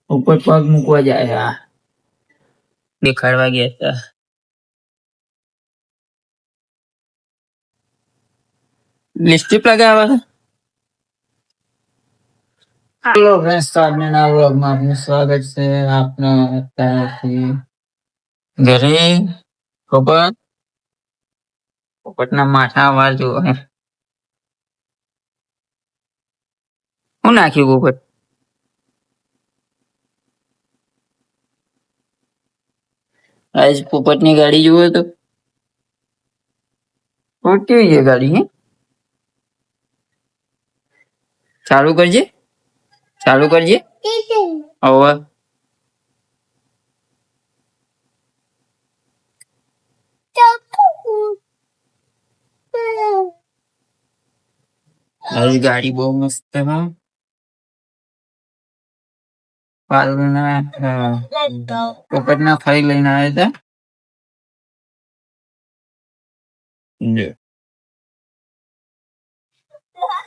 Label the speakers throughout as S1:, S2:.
S1: ઉપર પગ મૂકવા જાય. હા, દેખાડવા ગયા હતા. લિપસ્ટિક લગાવે છે. હેલો ફ્રેન્ડ્સ, તો આજના વ્લોગમાં આપનું સ્વાગત છે. આપનો અત્યારથી ઘરે પોપટના માથા અવાજ જુઓ. હું નાખ્યું પોપટ? આજ પોપટની ગાડી જુઓ તો કેવી છે ગાડી. હે, ચાલુ કરજે. હવે આજ ગાડી બહુ મસ્ત છે. પોપટના ફરી લઈને આવ્યા હતા.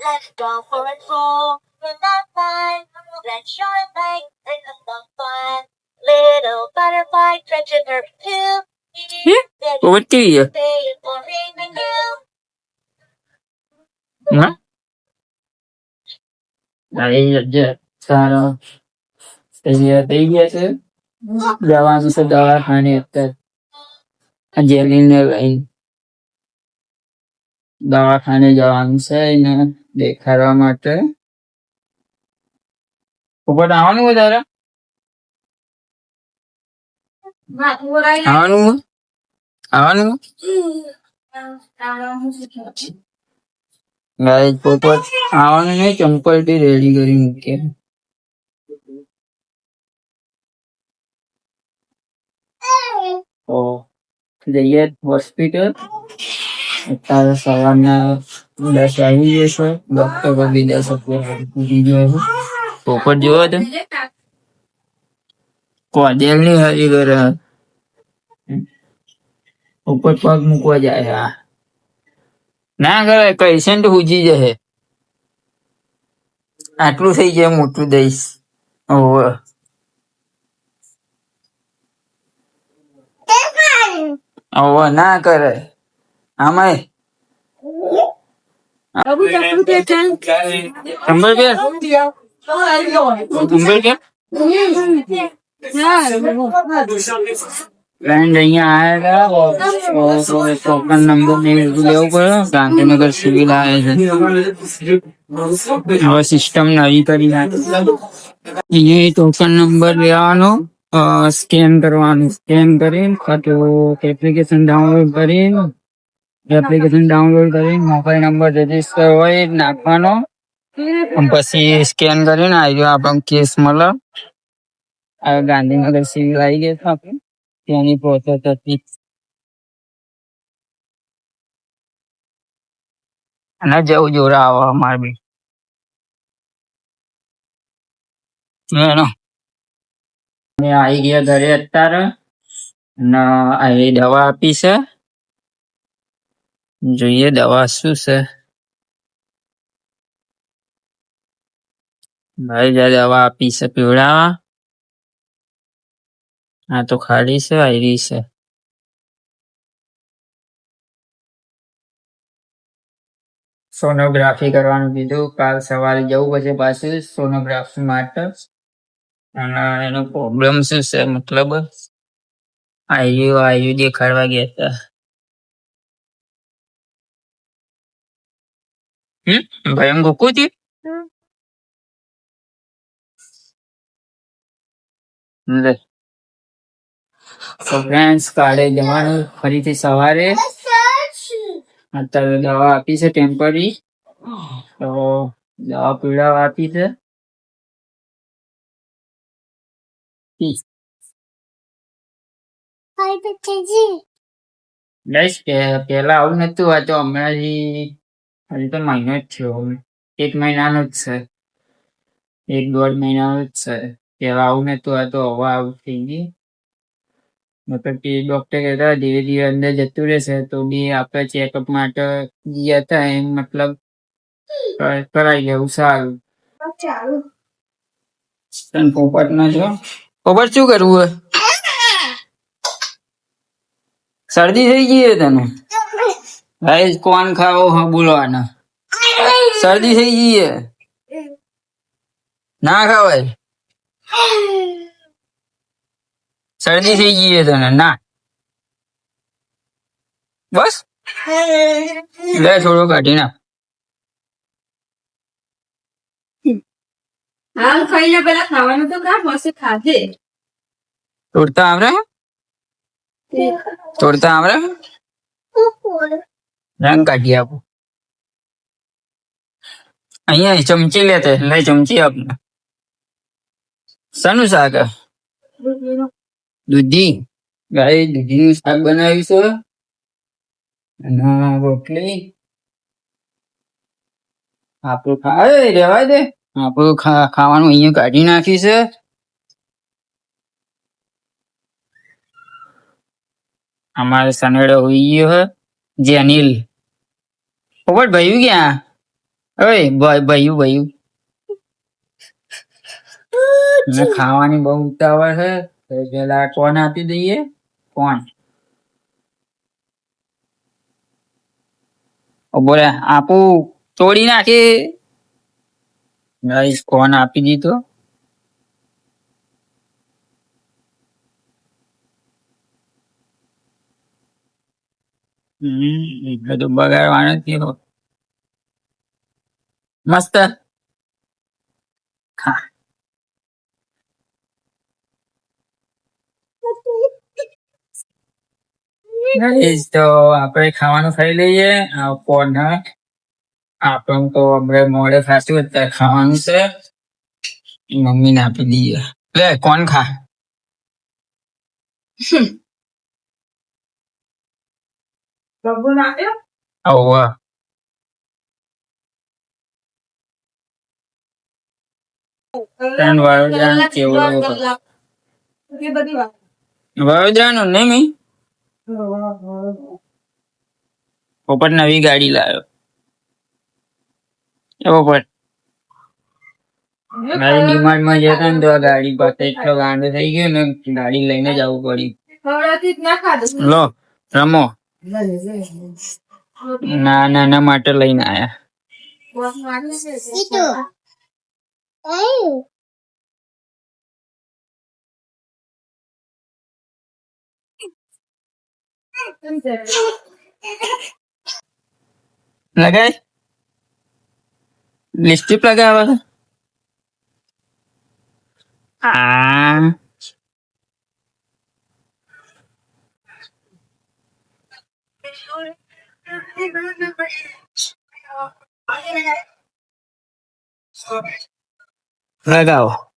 S1: Let's go for a stroll in the sun. Let's show it like it's a fun. Little butterfly stretching her tail. What do you? Huh? સારો તૈયાર થઈ ગયા છે. જવાનું છે દવાખાને. અત્યારે જેલીને લઈને દવાખાને જવાનું છે એને દેખાડવા માટે. ઉપર આવવાનું વધારે આવવાનું પોપટ આવવાનું નહીં. ચંપલ થી રેડી કરી મૂકે. તો જઈએ હોસ્પિટલ. અત્યારે સવારના 10 વાગી જશે. ડોક્ટર બી 10 પૂરી ગયો. પોપટ જોવો તો કોદેલ ની હરી કરે. ઉપર પગ મૂકવા જાય. હા, ના કરે કઈ તો હુજી જશે. આટલું થઈ જાય મોટું દઈશ. ઓવે ના કરે આમાં. ફ્રેન્ડ અહીંયા આવ્યા હતા. ટોકન નંબર ને લેવું પડે. ગાંધીનગર સિવિલ આવે છે. હવે સિસ્ટમ નવી કરી નાખી. અહીંયા ટોકન નંબર લેવાનો, સ્કેન કરવાનું. સ્કેન કરીને એપ્લિકેશન ડાઉનલોડ કરીને મોબાઈલ નંબર રજીસ્ટર હોય નાખવાનો. પછી સ્કેન કરીને આવી આપણને કેસ મળે. હવે ગાંધીનગર સિવિલ આવી ગયા છે. આપણે ત્યાંની પ્રોસેસ હતી. અને જવું જોડે આવો અમારે બી આવી ગયા ઘરે અત્યારે. અને દવા આપી છે. જોઈએ દવા શું છે. ભાઈ દવા આપી છે પીવડાવા. આ તો ખાલી છે. આયરી છે. સોનોગ્રાફી કરવાનું કીધું. કાલ સવારે જવું પછી પાછું સોનોગ્રાફી માટે. અને એનો પ્રોબ્લેમ શું છે મતલબ આયુ દેખાડવા ગયા હતા. ભાઈ ગોકુજી ફ્રેન્ડ્સ કાલે જવાનું ફરીથી સવારે. અત્યારે દવા આપી છે ટેમ્પરરી. તો દવા પીવડાવવા આપી છે. પેલા આવું નતું. આ તો હમણાં હજી તો મહિનો જ થયો. 1 મહિનાનો જ છે. 1-1.5 મહિનાનો જ છે. પેલા આવું નતું. આ તો હવે આવું થઈ ગયું. મતલબ કે ડોક્ટર કહેતા ધીરે ધીરે અંદર જતું રહેશે. તો બી આપણે ચેકઅપ માટે ગયા હતા. એમ મતલબ કરાવી લેવું સારું. તને પોપટ ના છો પોપટ શું કરવું હે શરદી થઈ ગઈ હે તને ભાઈ કોણ ખાવો હા બોલવાના શરદી થઈ ગઈ હે ના ખાવાય શરદી થઈ ગઈ હે તને ના બસ લે થોડો કાઢી નાખ
S2: હાલ ખાઈને પેલા ખાવાનું તો ખા મસ્ત ખાજે
S1: તોડતા આવડે તોડતા આવડે રંગ કાઢી આપો અહીંયા ચમચી લેતે લઈ ચમચી આપને શાનું શાક હે? દૂધી ગાય દૂધીનું શાક બનાવ્યું છે અને રોટલી આપણું રેવા દે આપણું ખાવાનું અહીંયા કાઢી નાખી છે અમારે સનેડો હોઈ ગયો હે જેનિલ પોપટ ભયું ક્યાં ઓય ભયું ભયું ને ખાવાની બહુ ઉતાવળ છે તો પેલા કોણ આપી દઈએ કોણ બોલે આપું તોડી નાખી ગાઈસ કોણ આપી દીધો એટલે તો બગાડવાનો જ થયો મસ્ત ખા ગાઈસ તો આપણે ખાવાનું ખાઈ લઈએ કોણ આપણને તો હમણાં મોડે ખાશું અત્યારે ખાવાનું છે મમ્મીને આપી દઈએ લે કોણ ખા
S2: બબુ નાખ્યો
S1: ઓવા ત્રણ વડોદરા કેવડો
S2: એ બધી વાત
S1: વડોદરાનું નહીં મી પોપટ નવી ગાડી લાવ્યો એ પોપટ મારે ડિમાન્ડમાં જતા ને તો આ ગાડી પાસે એટલો ગાંડો થઈ ગયો ને ગાડી લઈને જ આવવું પડ્યું
S2: ખવડાવતી જ ના ખાધું
S1: લો રમો ના નાના માટે લઈને આયા લગાય લિપસ્ટિક લગાવે આ લગાવો